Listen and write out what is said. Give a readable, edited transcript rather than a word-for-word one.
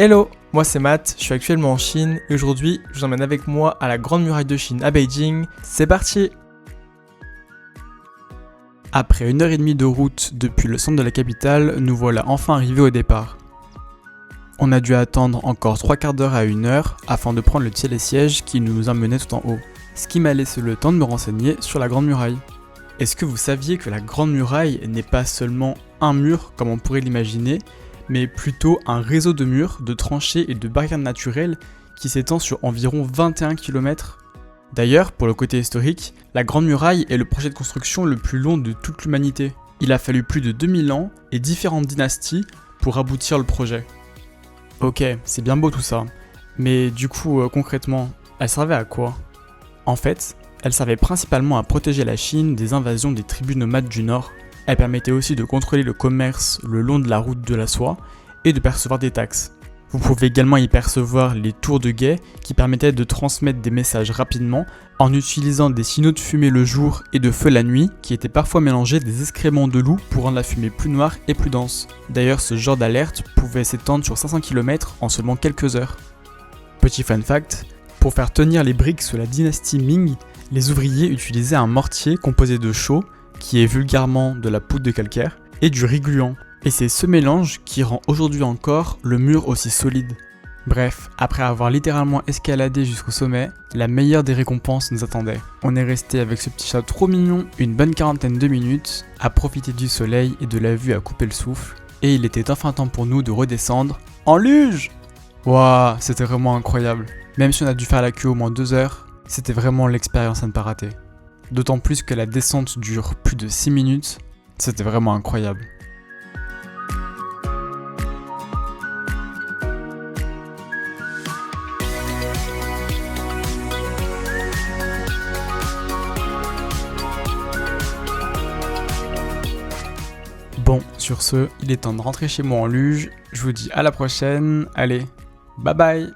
Hello, moi c'est Matt, je suis actuellement en Chine et aujourd'hui je vous emmène avec moi à la Grande Muraille de Chine à Beijing. C'est parti! Après 1h30 de route depuis le centre de la capitale, nous voilà enfin arrivés au départ. On a dû attendre encore 3 quarts d'heure à 1 heure afin de prendre le télésiège qui nous emmenait tout en haut, ce qui m'a laissé le temps de me renseigner sur la Grande Muraille. Est-ce que vous saviez que la Grande Muraille n'est pas seulement un mur comme on pourrait l'imaginer, mais plutôt un réseau de murs, de tranchées et de barrières naturelles qui s'étend sur environ 21 km. D'ailleurs, pour le côté historique, la Grande Muraille est le projet de construction le plus long de toute l'humanité. Il a fallu plus de 2000 ans et différentes dynasties pour aboutir le projet. Ok, c'est bien beau tout ça, mais du coup, concrètement, elle servait à quoi? En fait, elle servait principalement à protéger la Chine des invasions des tribus nomades du Nord. Elle permettait aussi de contrôler le commerce le long de la route de la soie et de percevoir des taxes. Vous pouvez également y percevoir les tours de guet qui permettaient de transmettre des messages rapidement en utilisant des signaux de fumée le jour et de feu la nuit qui étaient parfois mélangés des excréments de loup pour rendre la fumée plus noire et plus dense. D'ailleurs, ce genre d'alerte pouvait s'étendre sur 500 km en seulement quelques heures. Petit fun fact, pour faire tenir les briques sous la dynastie Ming, les ouvriers utilisaient un mortier composé de chaux, qui est vulgairement de la poudre de calcaire, et du riz gluant. Et c'est ce mélange qui rend aujourd'hui encore le mur aussi solide. Bref, après avoir littéralement escaladé jusqu'au sommet, la meilleure des récompenses nous attendait. On est resté avec ce petit chat trop mignon une bonne quarantaine de minutes, à profiter du soleil et de la vue à couper le souffle, et il était enfin temps pour nous de redescendre en luge. Waouh, c'était vraiment incroyable. Même si on a dû faire la queue au moins 2 heures, c'était vraiment l'expérience à ne pas rater. D'autant plus que la descente dure plus de 6 minutes, c'était vraiment incroyable. Bon, sur ce, il est temps de rentrer chez moi en luge, je vous dis à la prochaine, allez, bye bye!